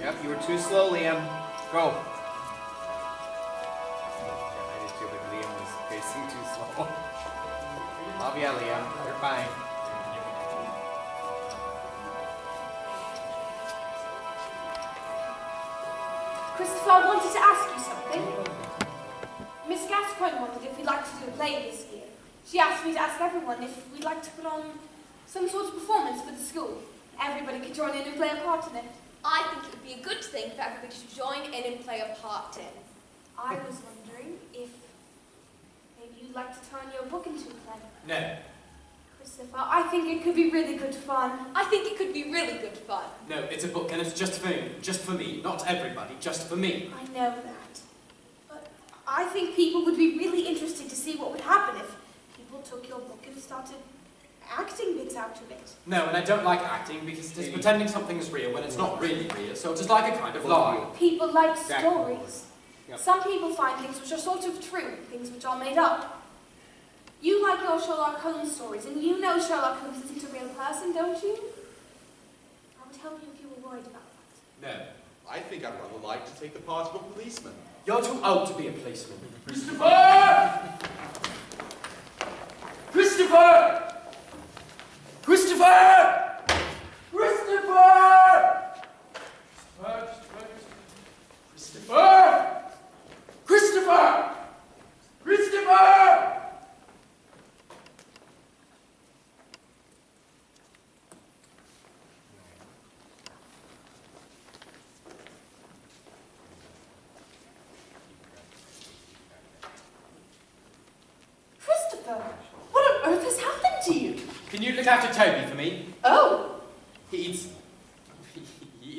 Yep, you were too slow, Liam. Go. I just feel like Liam was pacing too slow. Love ya, Liam. You're fine. Christopher, I wanted to ask you something. Miss Gascoigne wondered if we'd like to do a play this year. She asked me to ask everyone if we'd like to put on some sort of performance for the school. Everybody could join in and play a part in it. I think it would be a good thing for everybody to join in and play a part in. I was wondering if maybe you'd like to turn your book into a play. No. Christopher, I think it could be really good fun. I think it could be really good fun. No, it's a book and it's just for me. Just for me. Not everybody, just for me. I know that. But I think people would be really interested to see what would happen if people took your book and started acting bits out of it. No, and I don't like acting because it's pretending something is real when it's not really real, so it's like a kind of lie. People like stories. Yep. Some people find things which are sort of true, things which are made up. You like your Sherlock Holmes stories, and you know Sherlock Holmes isn't a real person, don't you? I would help you if you were worried about that. No. I think I'd rather like to take the part of a policeman. You're too old to be a policeman. Christopher! Christopher! Christopher! Christopher! Christopher! Christopher! Christopher! Christopher, what on earth has happened to you? Can you look after Toby for me? Oh, He eats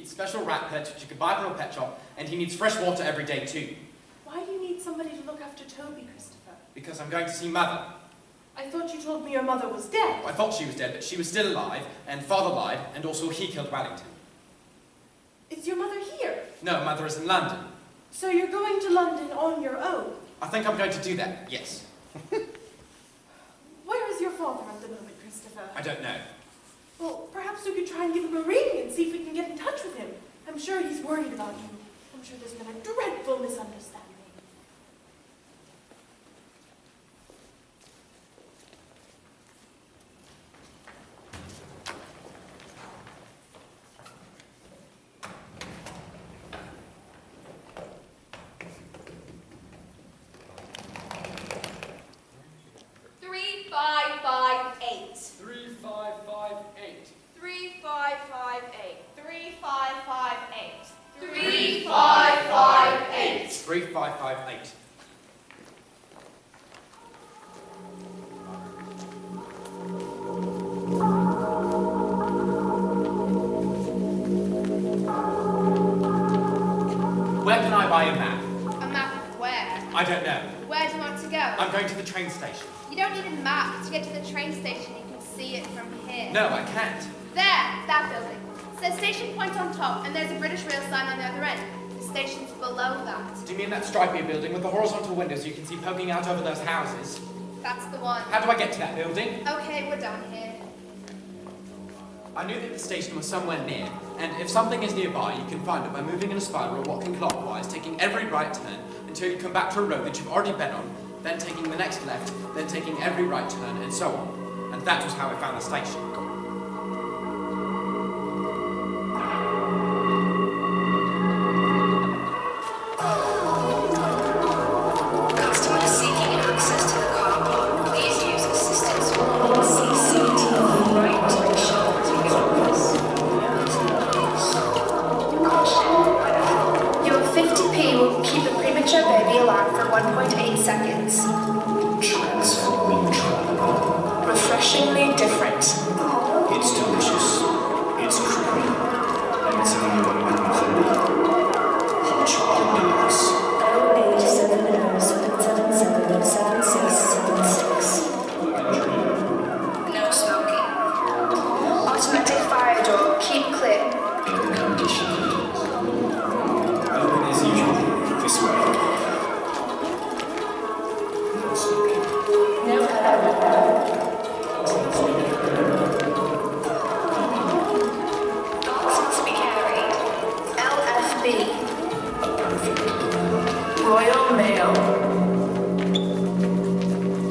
special rat pets which you can buy from a pet shop, and he needs fresh water every day too. why do you need somebody to look after Toby, Christopher? Because I'm going to see Mother. I thought you told me your mother was dead. I thought she was dead, but she was still alive, and Father lied, and also he killed Wellington. Is your mother here? No, Mother is in London. So you're going to London on your own? I think I'm going to do that, yes. Where is your father at the moment, Christopher? I don't know. Well, perhaps we could try and give him a ring and see if we can get in touch with him. I'm sure he's worried about you. I'm sure there's been a dreadful misunderstanding. Three, five, five, eight. 3558. 3558. 3558. 3558. 3558. Where can I buy a map? A map of where? I don't know. Where do you want to go? I'm going to the train station. You don't need a map to get to the train station. You can see it from here. No, I can't. There, that building. Says station point on top, and there's a British Rail sign on the other end. The station's below that. Do you mean that stripy building with the horizontal windows you can see poking out over those houses? That's the one. How do I get to that building? Okay, we're done here. I knew that the station was somewhere near, and if something is nearby, you can find it by moving in a spiral or walking clockwise, taking every right turn until you come back to a road that you've already been on, then taking the next left, then taking every right turn, and so on. And that was how I found the station. Customers seeking access to the car park, please use assistance warning CCTV right shoulders. Your 50p will keep a premature baby alive for 1.8 seconds. Transforming travel. Refreshingly different. It's delicious. It's creamy. And it's only 130. Hot chocolate deluxe. 0870777676. No smoking. Automatic fire door. Keep clear. Air conditioning. Open as usual. This way. Royal Mail.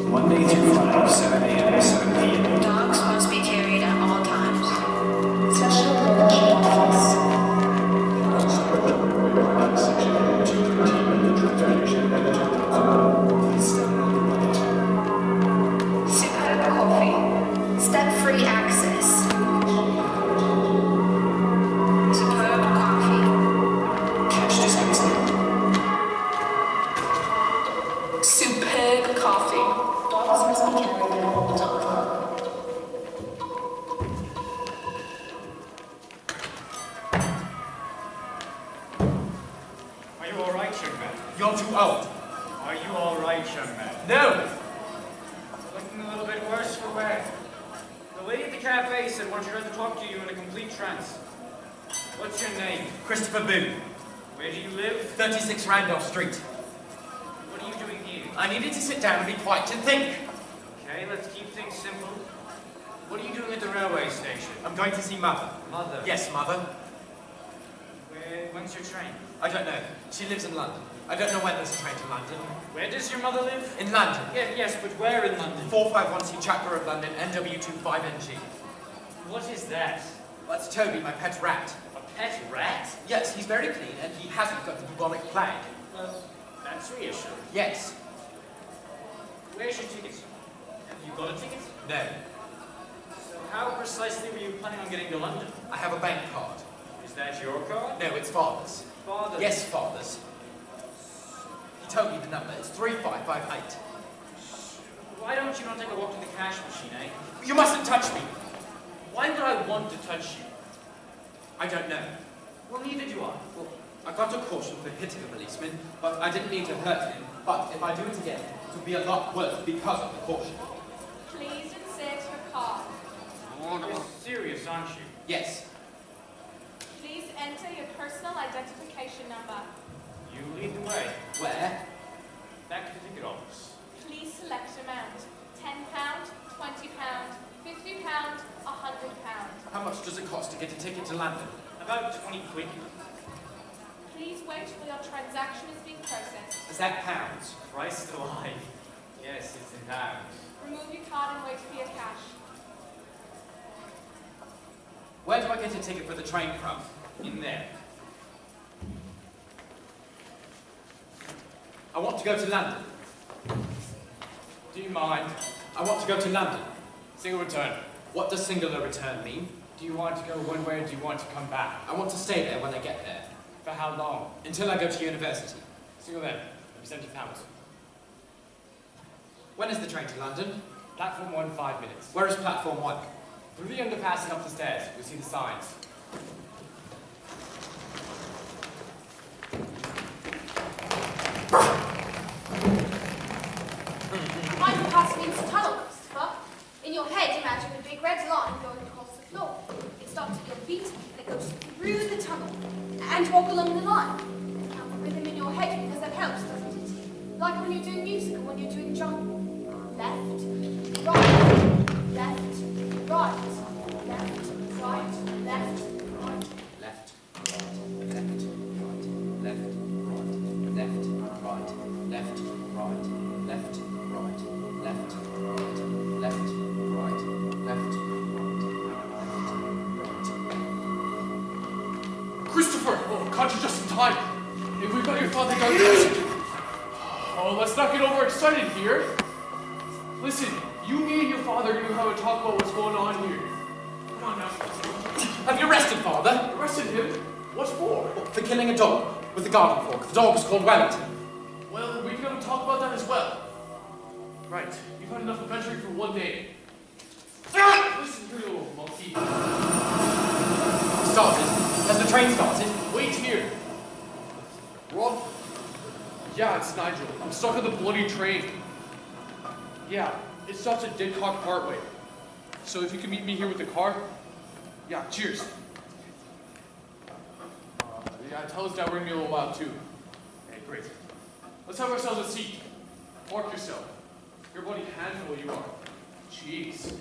Monday through Friday, 7 a.m. to 7 p.m. Dogs must be carried at all times. Special Promotion Office. Section 213 of the Transmission Editor. Please stand on the right. Superb Coffee. Step-free access. Superb Coffee. Cash dispensing. Superb Coffee. Dogs must be carried at all times. Are you all right, young man? You're too old. Are you all right, young man? No! Looking a little bit worse for wear. The lady at the cafe said one should to talk to you in a complete trance. What's your name? Christopher Boone, Where do you live? 36 Randolph Street. What are you doing here? I needed to sit down and be quiet and think. Okay, let's keep things simple. What are you doing at the railway station? I'm going to see Mother. Mother? Yes, Mother. When's your train? I don't know. She lives in London. I don't know when there's a train to London. Where does your mother live? In London. Yes, but where in London? 451C Chapter of London, NW25NG. What is that? That's Toby, my pet rat. A pet rat? Yes, he's very clean and he hasn't got the bubonic plague. Well, that's reassuring. Yes. Where's your ticket? Have you got a ticket? No. So how precisely were you planning on getting to London? I have a bank card. Is that your card? No, it's Father's. Father? Yes, Father's. He told me the number. It's 3558. Why don't you not take a walk to the cash machine, eh? You mustn't touch me. Why would I want to touch you? I don't know. Well, neither do I. Well, I got a caution for hitting a policeman, but I didn't mean to hurt him. But if I do it again, it will be a lot worse because of the caution. Please insert your card. You're serious, aren't you? Yes. Please enter your personal identification number. You lead the way. Where? Back to the ticket office. Please select amount. £10, £20, £50, £100. How much does it cost to get a ticket to London? About 20 quid. Please wait till your transaction is being processed. Is that pounds? Christ alive. Yes, it's in pounds. Remove your card and wait for your cash. Where do I get a ticket for the train from? In there. I want to go to London. Do you mind? I want to go to London. Single return. What does singular return mean? Do you want to go one way or do you want to come back? I want to stay there when I get there. For how long? Until I go to university. Single then. £70. When is the train to London? Platform 1, 5 minutes. Where is platform 1? Through the underpass and up the stairs. You'll see the signs. Underpass means tunnel, Christopher. In your head, imagine a big red line going across the floor. It starts at your feet and it goes through the tunnel. And walk along the line. Count the rhythm in your head because that helps, doesn't it? Like when you're doing music or when you're doing jumping. Left, right, left, right, left, right, left, right. Left, right, left, right, left, right, left, right, left, right, left, right, left, right, left, right, left, right. Christopher! Oh, caught you just in time. Hey, we've got your father down there. Oh, let's not get overexcited here. Listen, me and your father are going to have a talk about what's going on here. Come on now. Have you arrested Father? Arrested him? What for? For killing a dog with a garden fork. The dog was called Wellington. Well, we can have a talk about that as well. Right, you've had enough adventuring for one day. Listen, you little monkey. Started. Has the train started? Wait here. Rob? Yeah, it's Nigel. I'm stuck on the bloody train. Yeah, it stops at Didcot Parkway. So if you can meet me here with the car, yeah, cheers. Yeah, tell us that we're gonna be a little while too. Okay, great. Let's have ourselves a seat. Park yourself. You're a bloody handful, you are. Jeez.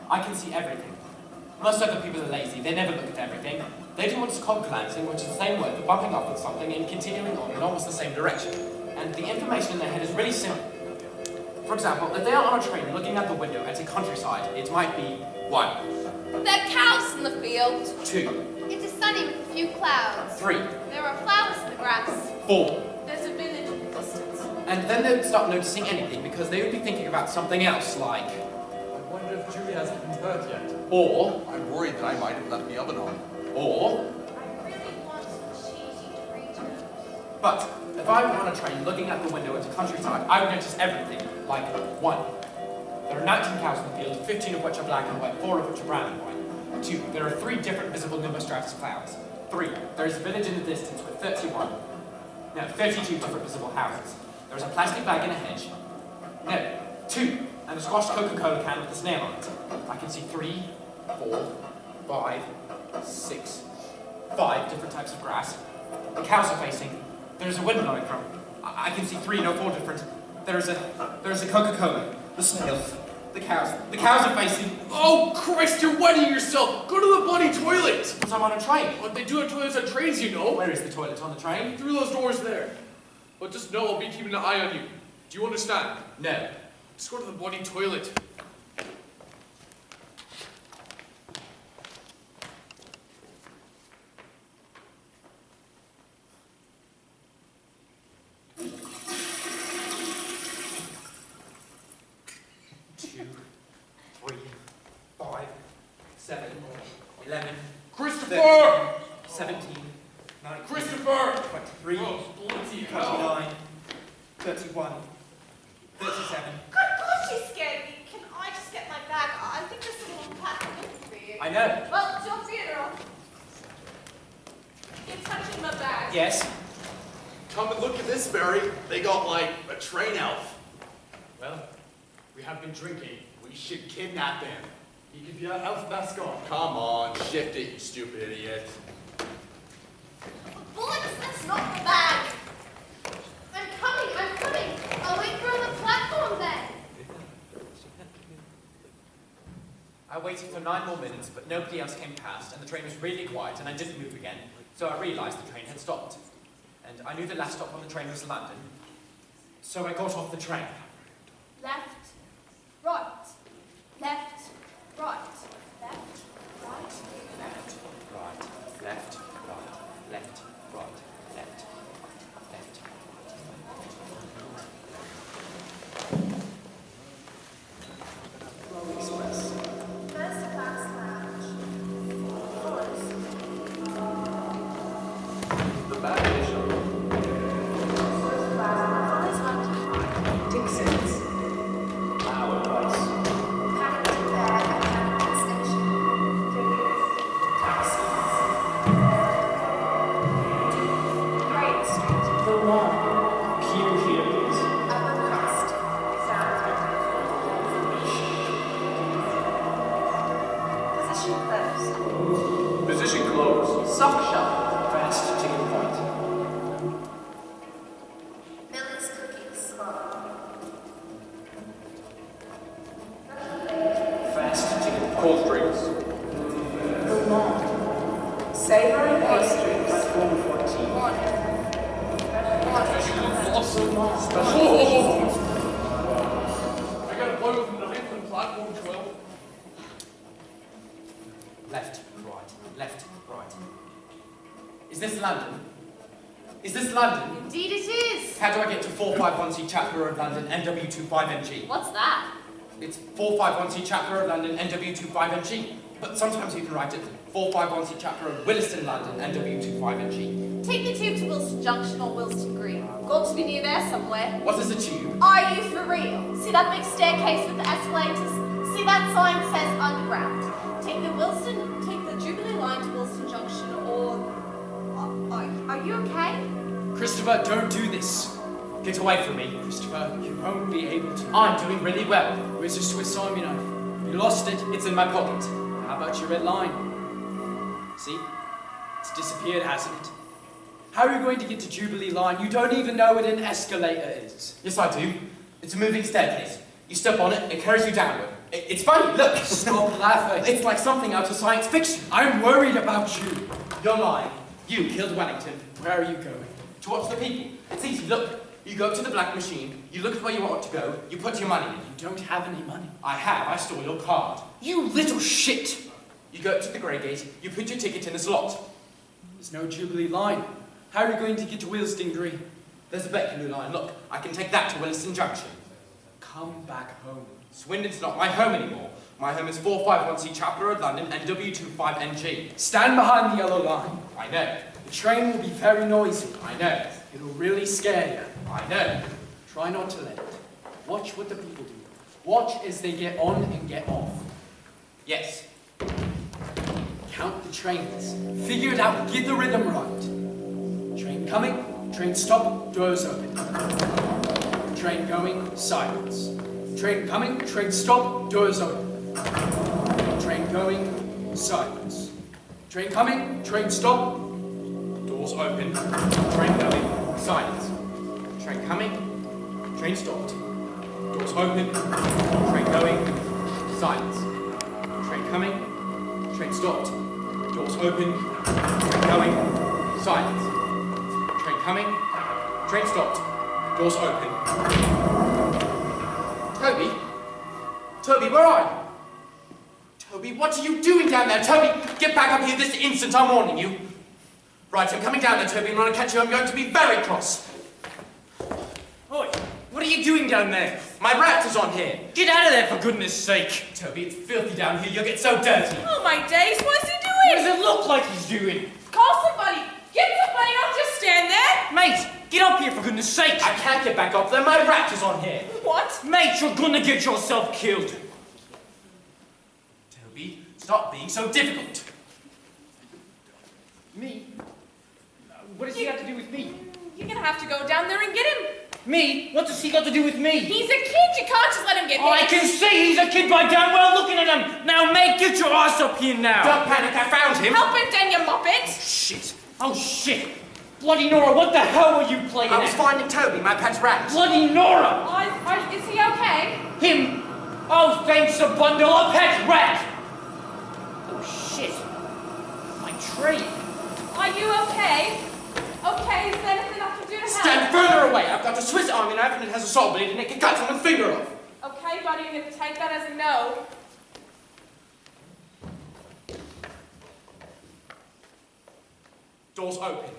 I can see everything. Most other people are lazy. They never look at everything. They do what's called glancing, which is the same word for bumping off with something and continuing on in almost the same direction. And the information in their head is really simple. For example, if they are on a train looking out the window at a countryside, it might be 1. There are cows in the field. 2. It is sunny with a few clouds. 3. There are flowers in the grass. 4. There's a village in the distance. And then they would start noticing anything because they would be thinking about something else, like, I wonder if Julie hasn't been hurt yet. or, I'm worried that I might have left the oven on. or, I really want some cheesy Doritos. but if I were on a train looking out the window at the countryside, I would notice everything, like 1. There are 19 cows in the field, 15 of which are black and white, 4 of which are brown and white. 2. There are 3 different visible nimbostratus clouds. 3. There is a village in the distance with 32 different visible houses. There is a plastic bag in a hedge. No. 2. And a squashed Coca-Cola can with a snail on it. I can see 3, 4, 5, 6, 5 different types of grass. The cows are facing. There's a wind blowing from. I can see 3, no 4 different. There's a Coca-Cola. The snails. The cows. The cows are facing. Oh, Christ, you're wetting yourself! Go to the bloody toilet! Because I'm on a train. What they do have toilets on trains, you know. Where is the toilet on the train? Through those doors there. But just know I'll be keeping an eye on you. Do you understand? No. Just go to the bloody toilet. Christopher! 17, 19, Christopher! 23, Oh, bloody hell. 29, 31, 37. Good gosh, she scared me. Can I just get my bag? I think there's someone packed looking for you. I know. Well, don't see it all. You're touching my bag. Yes. Come and look at this, Barry. They got like a train elf. Well, we have been drinking. We should kidnap him. He could be our elf mascot. Come on, shift it, you stupid idiot. Bullets, that's not the bag. I'm coming. I'll wait for you on the platform then. I waited for 9 more minutes, but nobody else came past, and the train was really quiet, and I didn't move again. So I realized the train had stopped. And I knew the last stop on the train was London. So I got off the train. Left, right, left, right, left, right, Left, right, left, right, left, right, left, left. Roll Express. First class lounge. Follows. The baggage. First class. Follows Dixon's. Our price. Paddington Bear at Paddington Station. Taxi. Great Street. The Lawn. Queue here, please. Upper Crust. Sound. Position closed. Position closed. Soft shop. Fast ticket point. Miller's Cookies. Fast ticket point. Cold drinks. The Lawn. Savory pastries. Platform 14. Awesome. Special. I got a boy with a knife on platform 12. Left, right, right. Is this London? Is this London? Indeed it is. How do I get to 451C Chapter Road, London, NW25NG? What's that? It's 451C Chapter Road, London, NW25NG. But sometimes you can write it 451C Chapter Road, Williston, London, NW25NG. Take the tube to Wilston Junction or Wilston Green. Got to be near there somewhere. What is a tube? Are you for real? See that big staircase with the escalators? See that sign that says underground? Take the Jubilee line to Wilston Junction or... Are you okay? Christopher, don't do this. Get away from me. Christopher, you won't be able to. I'm doing really well. Where's your Swiss Army knife? You lost it. It's in my pocket. How about your red line? See? It's disappeared, hasn't it? How are you going to get to Jubilee Line? You don't even know what an escalator is. Yes, I do. It's a moving staircase. You step on it, it carries you downward. It's funny, look. Stop laughing. It's like something out of science fiction. I'm worried about you. You're lying. You killed Wellington. Where are you going? To watch the people. It's easy, look. You go to the black machine, you look at where you ought to go, you put your money in. You don't have any money. I have, I stole your card. You little shit! You go to the grey gate, you put your ticket in the slot. There's no Jubilee line. How are you going to get to Willesden Green? There's a Beckenloo line, look. I can take that to Williston Junction. Come back home. Swindon's not my home anymore. My home is 451C Chapel Road, London, and W25NG. Stand behind the yellow line. I know. The train will be very noisy. I know. It'll really scare you. I know. Try not to let it. Watch what the people do. Watch as they get on and get off. Yes. Count the trains. Figure it out. Get the rhythm right. Train coming, train stop, doors open. Train going, silence. Train coming, train stop, doors open. Train going, silence. Train coming, train stop, Doors open. Train going. Silence. Train coming. Train stopped. Doors open. Train going. Silence. Train coming. Train stopped. Doors open. Train going. Silence. Train coming. Train stopped. Doors open. Toby? Toby, where are you? Toby, what are you doing down there? Toby, get back up here this instant, I'm warning you. Right, I'm coming down there, Toby, and when I catch you, I'm going to be very cross. Oi, what are you doing down there? My rat is on here. Get out of there, for goodness sake. Toby, it's filthy down here, you'll get so dirty. Oh my days, what's he What doing? does it look like he's doing? Call somebody! Get somebody, not just stand there! Mate, get up here, for goodness sake. I can't get back up there, my rat is on here. What? Mate, you're gonna get yourself killed. Toby, stop being so difficult. Me? What does he have to do with me? You're gonna have to go down there and get him. Me? What does he got to do with me? He's a kid, you can't just let him get hit. I can see he's a kid by damn well looking at him. Now, mate, get your ass up here now. Don't panic, I found him. Help him then, you muppet! Shit. Oh, shit. Bloody Nora, what the hell were you playing I was at? finding Toby, my pet's rat. Bloody Nora! Is he okay? Him? Oh, thanks a bundle of pet rat! Oh, shit. My train. Are you okay? Okay, is there anything I can do to help? Stand further away, I've got a Swiss Army knife and it has a saw blade and it can cut someone's finger off. Okay, buddy, I'm gonna take that as a no. Doors open.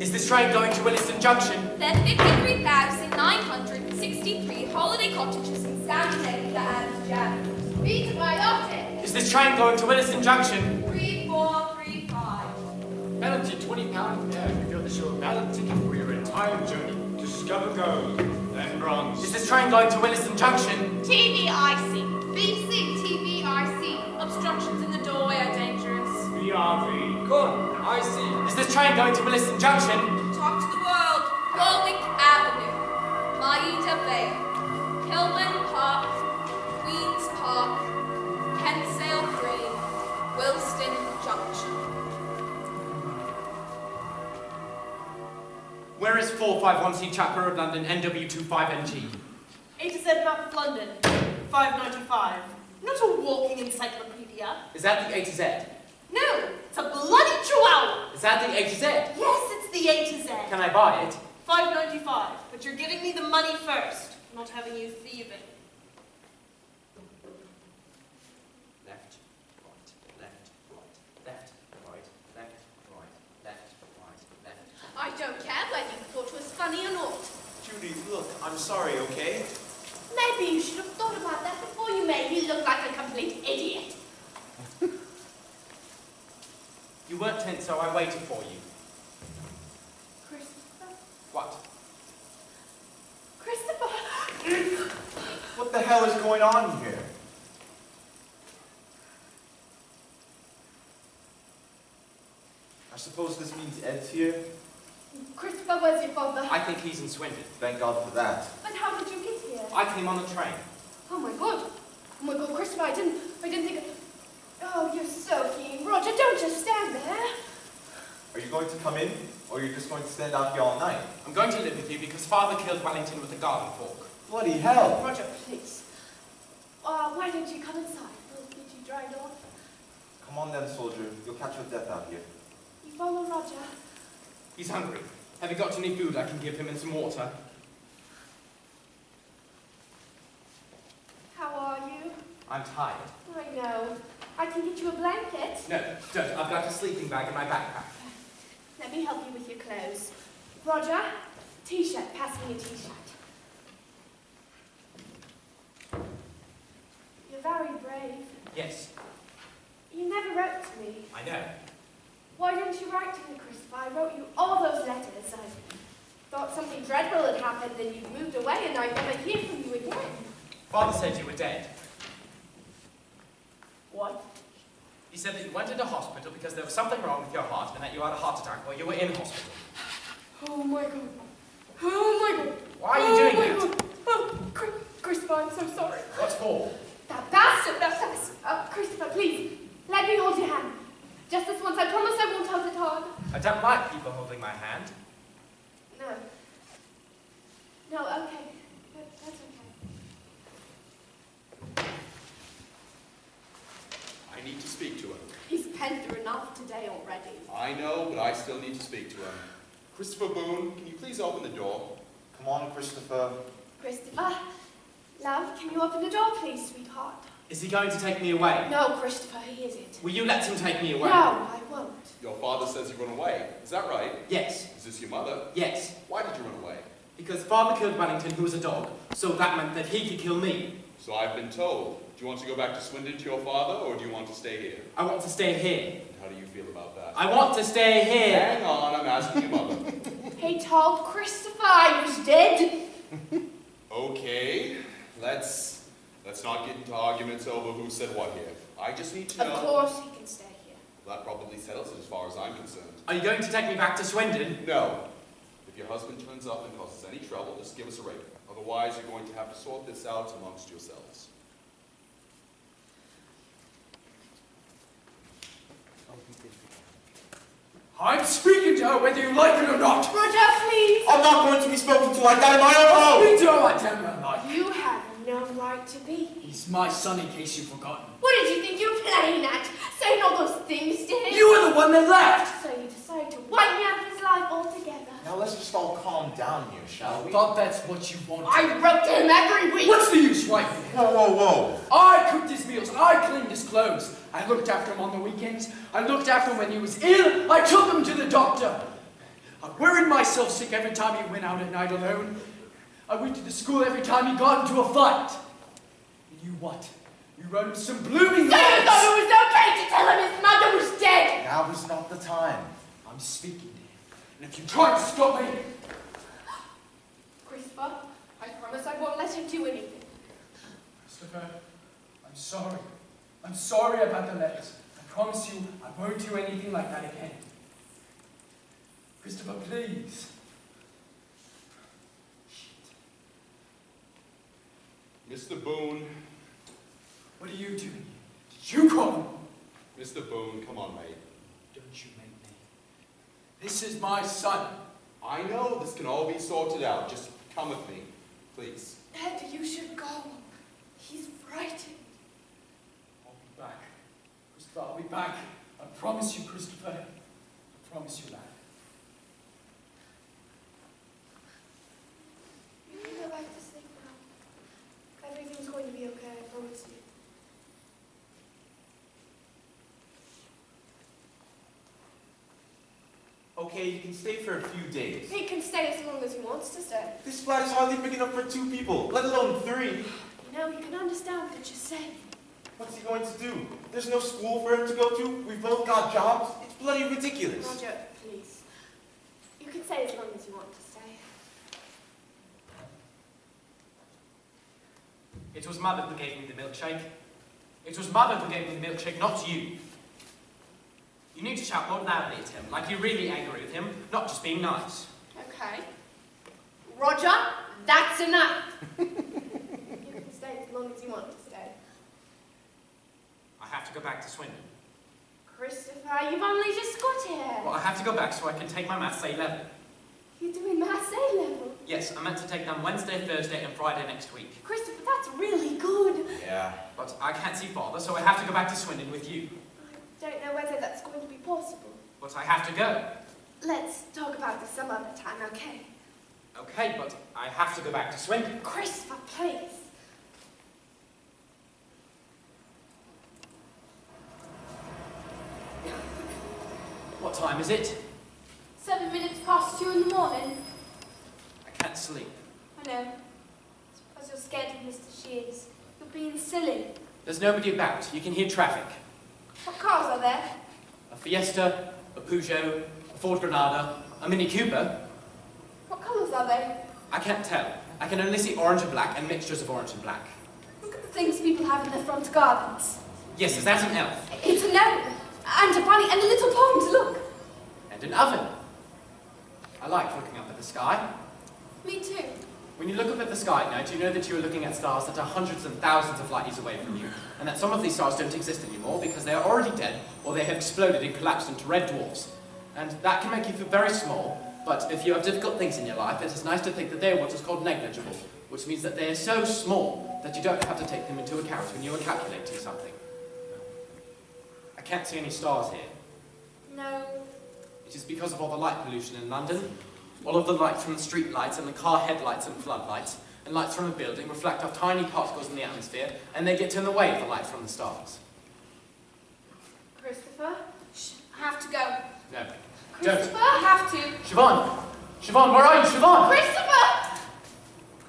Is this train going to Williston Junction? There are 53,963 holiday cottages in Scandinavia and Germany. Read right off it. Is this train going to Williston Junction? 3435. Penalty £20. Yeah, you got to show a valid ticket for your entire journey. Discover gold, then bronze. Is this train going to Williston Junction? TVIC. BC TVIC. Obstructions in the doorway are dangerous. BRV. Good, I see. Is this train going to Williston Junction? Talk to the world. Warwick Avenue. Maida Vale. Kilburn Park. Queen's Park. Kensale Green. Wilston Junction. Where is 451C Chapel Road, London, NW25NG? A to Z map of London, 595. Not a walking encyclopedia. Is that the A to Z? No, it's a bloody chihuahua. Is that the A to Z? Yes, it's the A to Z. Can I buy it? 595. But you're giving me the money first, not having you thieve it. Left, right, left, right, left, right, left, right, left, right, left. I don't care whether you thought it was funny or not. Judy, look, I'm sorry, okay? Maybe you should have thought about that before you made me look like a complete idiot. You weren't tense, so I waited for you. Christopher? What? Christopher! What the hell is going on here? I suppose this means Ed's here? Christopher, where's your father? I think he's in Swindon. Thank God for that. But how did you get here? I came on the train. Oh my god, Christopher, I didn't think of... Oh, you're so keen. Roger, don't just stand there. Are you going to come in, or are you just going to stand out here all night? I'm going to live with you because Father killed Wellington with a garden fork. Bloody hell. Roger, please. Why don't you come inside? We'll get you dried off. Come on then, soldier. You'll catch your death out here. You follow Roger? He's hungry. Have you got any food I can give him and some water? How are you? I'm tired. I know. I can get you a blanket. No, don't. I've got a sleeping bag in my backpack. Let me help you with your clothes. Roger, T-shirt. Pass me a T-shirt. You're very brave. Yes, You never wrote to me. I know. Why didn't you write to me, Christopher? I wrote you all those letters. I thought something dreadful had happened and you'd moved away and I'd never hear from you again. Father said you were dead. What? He said that you went into hospital because there was something wrong with your heart and that you had a heart attack while you were in hospital. Oh my God. Oh my God. Why are you doing that? God. Oh, Christopher, I'm so sorry. What for? That bastard, Christopher, please, let me hold your hand. Just this once, I promise I won't hold it hard. I don't like people holding my hand. No. No, okay. That's okay. I need to speak to him. He's penned through enough today already. I know, but I still need to speak to him. Christopher Boone, can you please open the door? Come on, Christopher. Christopher, love, can you open the door, please, sweetheart? Is he going to take me away? No, Christopher, he isn't. Will you let him take me away? No, I won't. Your father says you run away. Is that right? Yes. Is this your mother? Yes. Why did you run away? Because Father killed Wellington, who was a dog, so that meant that he could kill me. So I've been told. Do you want to go back to Swindon to your father, or do you want to stay here? I want to stay here. And how do you feel about that? I want to stay here. Hang on, I'm asking your mother. He told Christopher I was dead. Okay, let's not get into arguments over who said what here. I just need to know. Of course he can stay here. That probably settles it as far as I'm concerned. Are you going to take me back to Swindon? No. If your husband turns up and causes any trouble, just give us a ring. Otherwise, you're going to have to sort this out amongst yourselves. I'm speaking to her whether you like it or not. Roger, please. I'm not going to be spoken to like that in my own home. You do I tell you like. You have no right to be. He's my son in case you've forgotten. What did you think you were playing at? Saying all those things to him? You were the one that left. So you decided to wipe me out of his life altogether. Now let's just all calm down here, shall I we? thought that's what you wanted. I wrote to him every week. What's the use, right? Whoa, whoa, whoa. I cooked his meals. I cleaned his clothes. I looked after him on the weekends. I looked after him when he was ill. I took him to the doctor. I worried myself sick every time he went out at night alone. I went to the school every time he got into a fight. And you what? You wrote him some blooming So you letters. thought it was okay to tell him his mother was dead? Now is not the time. I'm speaking to him. And if you try to stop me... Christopher, I promise I won't let him do anything. Christopher, I'm sorry. I'm sorry about the letters. I promise you I won't do anything like that again. Christopher, please. Mr. Boone. What are you doing? Did you call him? Mr. Boone, come on, mate. Don't you make me. This is my son. I know this can all be sorted out. Just come with me, please. Ed, you should go. He's frightened. I'll be back. Christopher, I'll be back. I promise you, Christopher. I promise you that. You can go back to sleep now. Everything's going to be okay, I promise you. Okay, you can stay for a few days. He can stay as long as he wants to stay. This flat is hardly big enough for 2 people, let alone 3. You know, he can understand what you're saying. What's he going to do? There's no school for him to go to. We've both got jobs. It's bloody ridiculous. Roger, please. You can stay as long as you want to stay. It was Mother who gave me the milkshake. It was Mother who gave me the milkshake, not you. You need to shout more loudly at him, like you're really angry with him, not just being nice. Okay. Roger, that's enough. You can stay as long as you want to stay. I have to go back to Swindon. Christopher, you've only just got here. Well, I have to go back so I can take my maths A level. You're doing maths A level. Yes, I'm meant to take them Wednesday, Thursday, and Friday next week. Christopher, that's really good. Yeah. But I can't see Father, so I have to go back to Swindon with you. I don't know whether that's going to be possible. But I have to go. Let's talk about this some other time, okay? Okay, but I have to go back to Swindon. Christopher, please. What time is it? 7 minutes past 2 in the morning. I can't sleep. I know. It's because you're scared of Mr. Shears. You're being silly. There's nobody about. You can hear traffic. What cars are there? A Fiesta, a Peugeot, a Ford Granada, a Mini Cooper. What colours are they? I can't tell. I can only see orange and black and mixtures of orange and black. Look at the things people have in their front gardens. Yes, is that an elf? It's a gnome, and a bunny, and a little pond, look. And an oven. I like looking up at the sky. Me too. When you look up at the sky at night, you know that you are looking at stars that are hundreds and thousands of light years away from you, and that some of these stars don't exist anymore because they are already dead, or they have exploded and collapsed into red dwarfs. And that can make you feel very small, but if you have difficult things in your life, it is nice to think that they are what is called negligible, which means that they are so small that you don't have to take them into account when you are calculating something. I can't see any stars here. No. It is because of all the light pollution in London. All of the light from the street lights and the car headlights and floodlights, and lights from a building reflect off tiny particles in the atmosphere, and they get in the way of the light from the stars. Christopher? Shh, I have to go. No. Christopher, I have to. Siobhan! Siobhan, where are you, Siobhan? Christopher!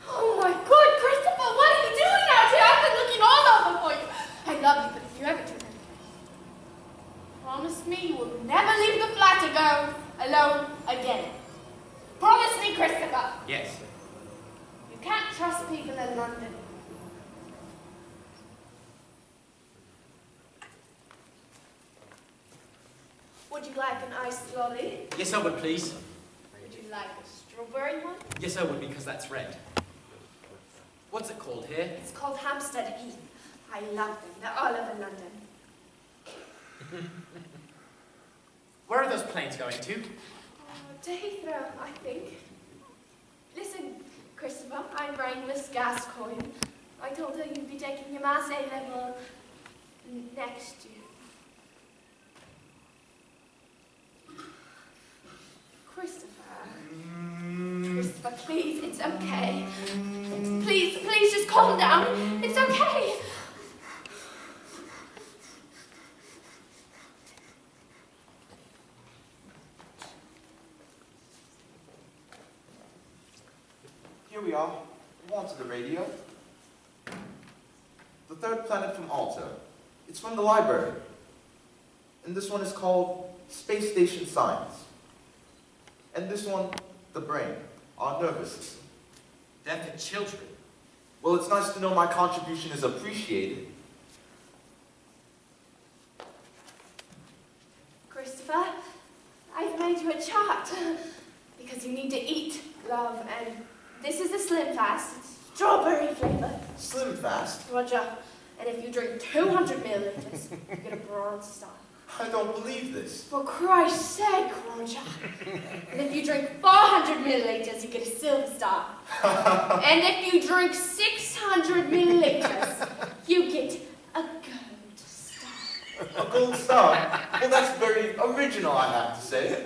Oh my God, Christopher, what are you doing out here? I've been looking all over for you. I love you, but if you ever do anything, promise me you will never leave the flat to go alone again. Promise me, Christopher. Yes. You can't trust people in London. Would you like an iced lolly? Yes, I would, please. Would you like a strawberry one? Yes, I would, because that's red. What's it called here? It's called Hampstead Heath. I love them. They're all over London. Where are those planes going to? To Heathrow, I think. Listen, Christopher, I'm writing Miss Gascoigne. I told her you'd be taking your Maths A-level next year. Christopher. Christopher, please, it's okay. Please, just calm down. It's okay. Here we are. We're onto the radio. The third planet from Alta. It's from the library. And this one is called Space Station Science. And this one, the brain, our nervous system. They're for children. Well, it's nice to know my contribution is appreciated. Christopher, I've made you a chart. Because you need to eat, love, and this is the Slim Fast. It's strawberry flavour. Slim Fast? Roger. And if you drink 200 milliliters, you get a bronze star. I don't believe this. For Christ's sake, Roger. And if you drink 400 milliliters, you get a silver star. And if you drink 600 milliliters, you get a gold star. A gold star? Well, that's very original, I have to say.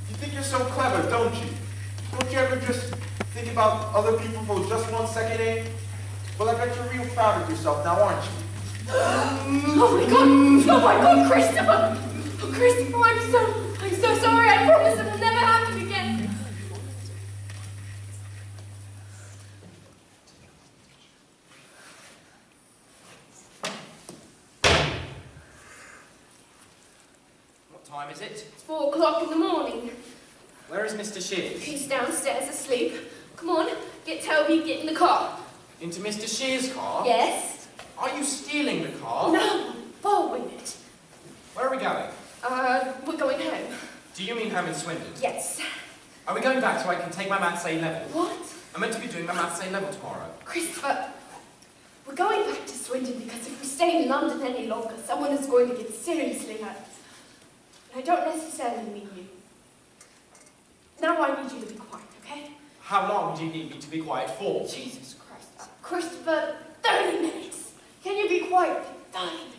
You think you're so clever, don't you? Don't you ever just think about other people for just 1 second, eh? Well, I bet you're real proud of yourself now, aren't you? Oh my God, Christopher! Oh, Christopher, I'm so sorry. I promise it will never happen again. What time is it? It's 4 o'clock in the morning. Where is Mr. Shears? He's downstairs asleep. Come on, get Toby, get in the car. Into Mr. Shears' car? Yes? Are you stealing the car? No, I'm borrowing it. Where are we going? We're going home. Do you mean home in Swindon? Yes. Are we going back so I can take my maths A level? What? I'm meant to be doing my maths A level tomorrow. Christopher, we're going back to Swindon because if we stay in London any longer, someone is going to get seriously hurt. And I don't necessarily mean you. Now I need you to be quiet, okay? How long do you need me to be quiet for? Jesus Christ. Christopher, 30 minutes. Can you be quiet for 30 minutes?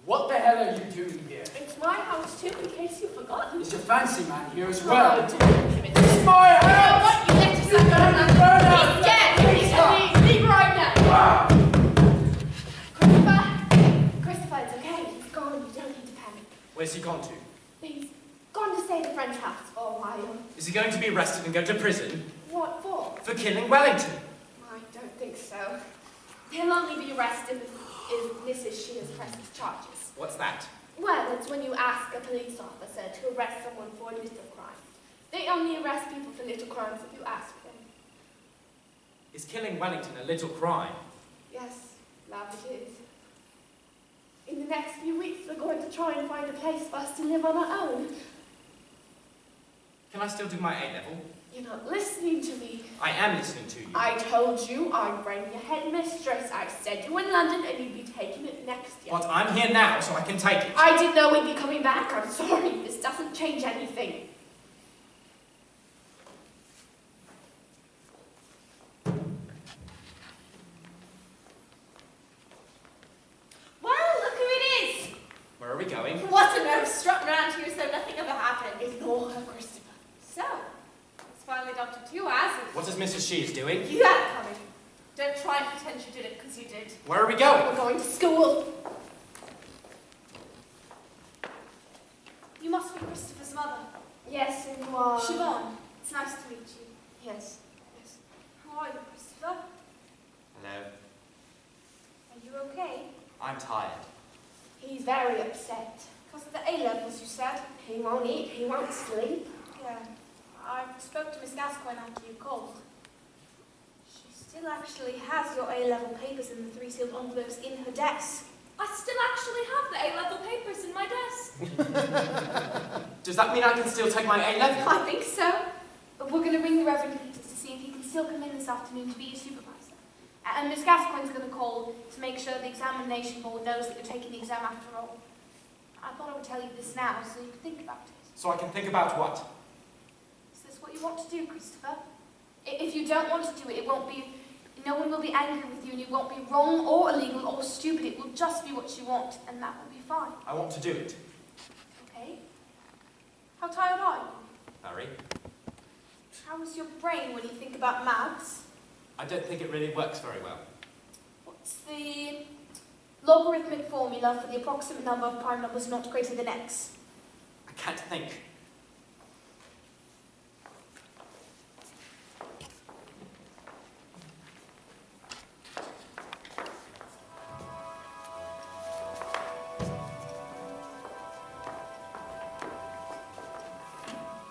What the hell are you doing here? It's my house too, in case you've forgotten. Is your fancy man here as well? Oh, dear. It's my house! What? You left yourself alone. He's dead! Leave right now! Christopher, it's okay. He's gone. You don't need to panic. Where's he gone to? He's gone to stay at a friend's house for a while. Is he going to be arrested and go to prison? What for? For killing Wellington. I don't think so. He'll only be arrested if Mrs. Shears presses charges. What's that? Well, it's when you ask a police officer to arrest someone for a little crime. They only arrest people for little crimes if you ask them. Is killing Wellington a little crime? Yes, love it is. In the next few weeks, we're going to try and find a place for us to live on our own. Can I still do my A level? You're not listening to me. I am listening to you. I told you I'd bring your headmistress. I said you were in London and you'd be taking it next year. But I'm here now, so I can take it. I didn't know we'd be coming back. I'm sorry. This doesn't change anything. Well, look who it is! Where are we going? What a nerve, strutting around here so nothing ever happened. Ignore her, Christopher. So, it's finally Dr. Two, has it? What is Mrs. Shears doing? You had it coming. Don't try and pretend you did it, because you did. Where are we going? We're going to school. You must be Christopher's mother. Yes, and you are... Siobhan, it's nice to meet you. Yes. Yes. How are you, Christopher? Hello. Are you okay? I'm tired. He's very upset. Because of the A-levels, you said? He won't eat, he won't sleep. Yeah. I spoke to Miss Gascoigne after you called. She still actually has your A-level papers in the 3 sealed envelopes in her desk. I still actually have the A-level papers in my desk. Does that mean I can still take my A level? I think so. But we're going to ring the Reverend Peters to see if he can still come in this afternoon to be your supervisor. And Miss Gascoigne's going to call to make sure the examination board knows that you're taking the exam after all. I thought I would tell you this now so you can think about it. So I can think about what? Is this what you want to do, Christopher? If you don't want to do it, it won't be... No one will be angry with you and it won't be wrong or illegal or stupid. It will just be what you want and that will be fine. I want to do it. Okay? How tired are you? Harry? How is your brain when you think about maths? I don't think it really works very well. What's the logarithmic formula for the approximate number of prime numbers not greater than x? I can't think.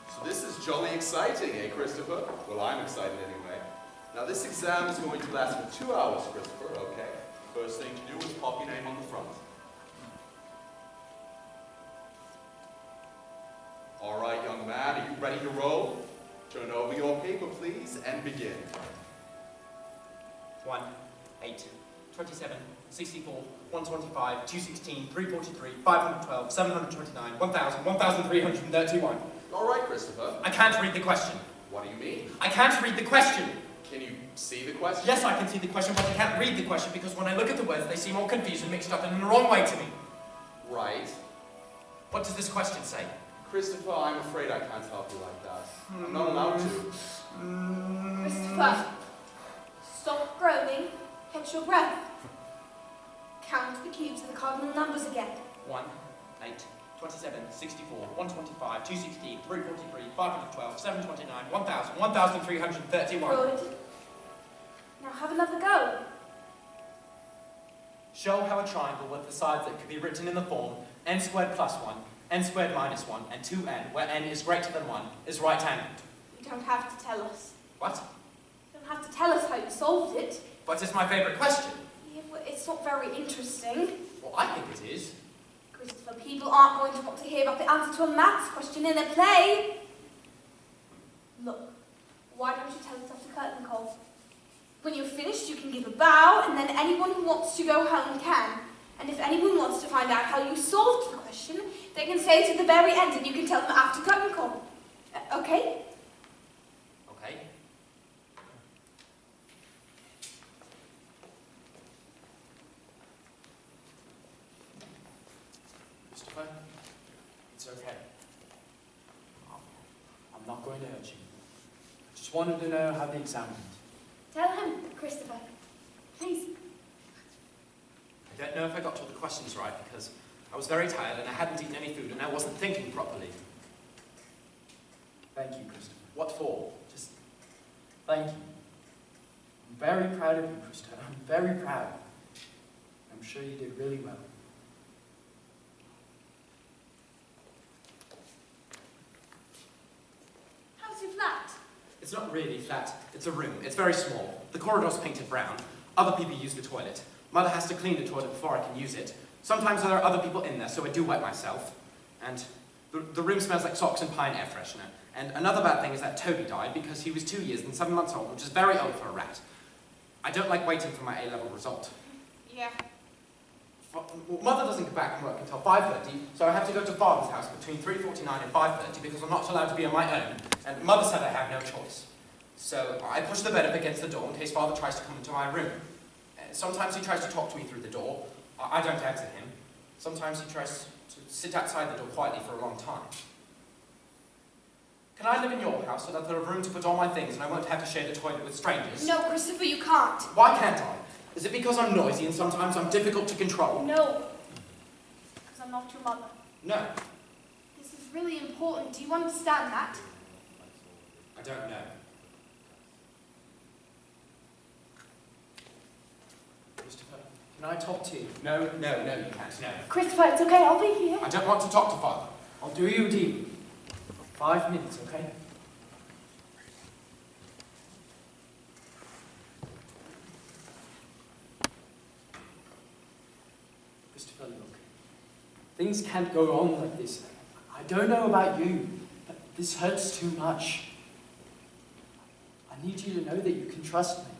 So this is jolly exciting, eh, Christopher? Well, I'm excited anyway. Now this exam is going to last for 2 hours, Christopher, okay? First thing to do is pop your name on the front. All right, young man, are you ready to roll? Turn over your paper, please, and begin. 1, 8, 27, 64, 125, 216, 343, 512, 729, 1,000, 1,331. All right, Christopher. I can't read the question. What do you mean? I can't read the question. Can you see the question? Yes, I can see the question, but I can't read the question because when I look at the words, they seem all confused and mixed up and in the wrong way to me. Right. What does this question say? Christopher, I'm afraid I can't help you like that. I'm not allowed to. Christopher, stop groaning, catch your breath. Count the cubes of the cardinal numbers again. 1, 8, 27, 64, 125, 216, 343, 512, 729, 1,000, 1,331. Good. Now have another go. Show how a triangle with the sides that could be written in the form n squared plus 1, n squared minus 1, and 2n, where n is greater than 1, is right-angled. You don't have to tell us. What? You don't have to tell us how you solved it. But it's my favourite question. Yeah, but it's not very interesting. Well, I think it is. Christopher, people aren't going to want to hear about the answer to a maths question in a play. Look, why don't you tell us after curtain call? When you're finished, you can give a bow, and then anyone who wants to go home can. And if anyone wants to find out how you solved the question, they can say it at the very end, and you can tell them after curtain call. Okay? Okay. Christopher, it's okay. I'm not going to hurt you. I just wanted to know how the exam went. Tell him, Christopher. Please. I don't know if I got all the questions right because I was very tired and I hadn't eaten any food and I wasn't thinking properly. Thank you, Christopher. What for? Just thank you. I'm very proud of you, Christopher. I'm very proud. I'm sure you did really well. How's your flat? It's not really flat. It's a room. It's very small. The corridor's painted brown. Other people use the toilet. Mother has to clean the toilet before I can use it. Sometimes there are other people in there, so I do wet myself. And the room smells like socks and pine air freshener. And another bad thing is that Toby died because he was 2 years and 7 months old, which is very old for a rat. I don't like waiting for my A-level result. Yeah. Mother doesn't get back from work until 5:30, so I have to go to Father's house between 3:49 and 5:30 because I'm not allowed to be on my own, and Mother said I have no choice. So I push the bed up against the door in case Father tries to come into my room. Sometimes he tries to talk to me through the door. I don't answer him. Sometimes he tries to sit outside the door quietly for a long time. Can I live in your house so that there are room to put all my things and I won't have to share the toilet with strangers? No, Christopher, you can't. Why can't I? Is it because I'm noisy and sometimes I'm difficult to control? No. Because I'm not your mother. No, This is really important. Do you understand that? I don't know. Christopher, can I talk to you? No, you can't, no. Christopher, it's okay. I'll be here. I don't want to talk to Father. I'll do you a deal. 5 minutes, okay? Christopher, look. Things can't go on like this. I don't know about you, but this hurts too much. I need you to know that you can trust me.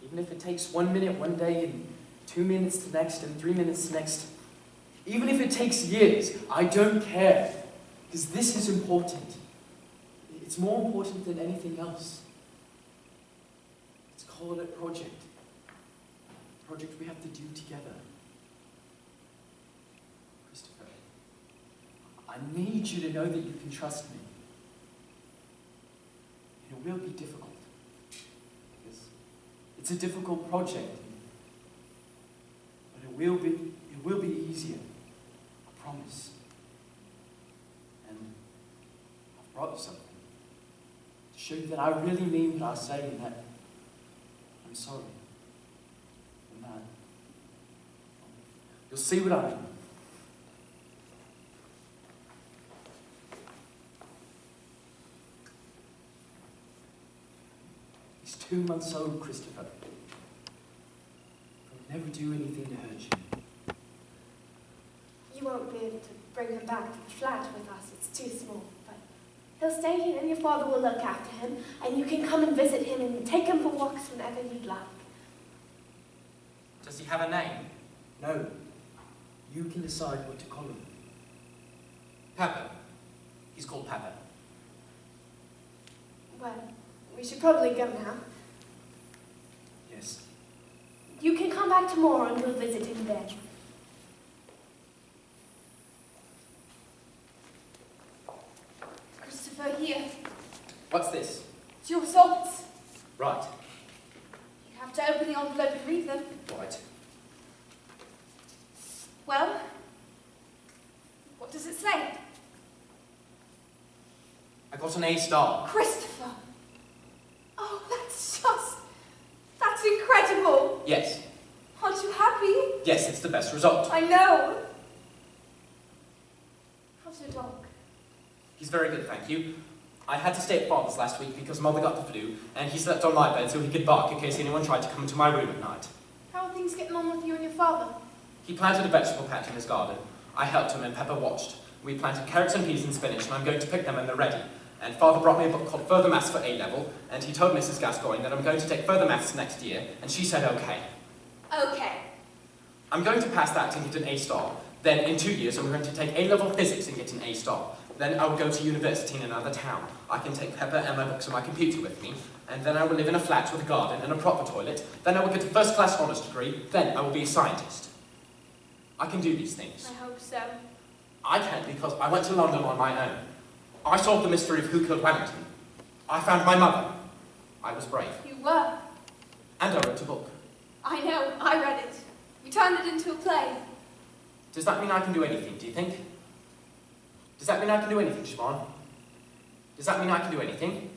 Even if it takes 1 minute one day and 2 minutes the next and 3 minutes the next. Even if it takes years, I don't care. Because this is important. It's more important than anything else. Let's call it a project. A project we have to do together. Christopher, I need you to know that you can trust me. It will be difficult. Because it's a difficult project. But it will be easier. I promise. And I've brought you something. To show you that I really mean what I say and that I'm sorry. And that you'll see what I mean. He's 2 months old, Christopher. I'll never do anything to hurt you. You won't be able to bring him back to the flat with us. It's too small. But he'll stay here and your father will look after him. And you can come and visit him and take him for walks whenever you'd like. Does he have a name? No. You can decide what to call him. Pepper. He's called Pepper. Well, we should probably go now. Yes. You can come back tomorrow and we'll visit him then. Christopher, here. What's this? It's your results. Right. You have to open the envelope and read them. Right. Well, what does it say? I got an A*. Christopher! Oh, that's incredible! Yes. Aren't you happy? Yes, it's the best result. I know. How's your the dog? He's very good, thank you. I had to stay at Father's last week because Mother got the flu, and he slept on my bed so he could bark in case anyone tried to come into my room at night. How are things getting on with you and your father? He planted a vegetable patch in his garden. I helped him and Pepper watched. We planted carrots and peas and spinach, and I'm going to pick them when they're ready. And Father brought me a book called Further Maths for A-Level, and he told Mrs. Gascoigne that I'm going to take Further Maths next year, and she said okay. Okay. I'm going to pass that and get an A-star. Then, in 2 years, I'm going to take A-level physics and get an A-star. Then I will go to university in another town. I can take Pepper and my books and my computer with me. And then I will live in a flat with a garden and a proper toilet. Then I will get a first-class honours degree. Then I will be a scientist. I can do these things. I hope so. I can because I went to London on my own. I solved the mystery of who killed Wellington. I found my mother. I was brave. You were. And I wrote a book. I know, I read it. We turned it into a play. Does that mean I can do anything, do you think? Does that mean I can do anything, Siobhan? Does that mean I can do anything?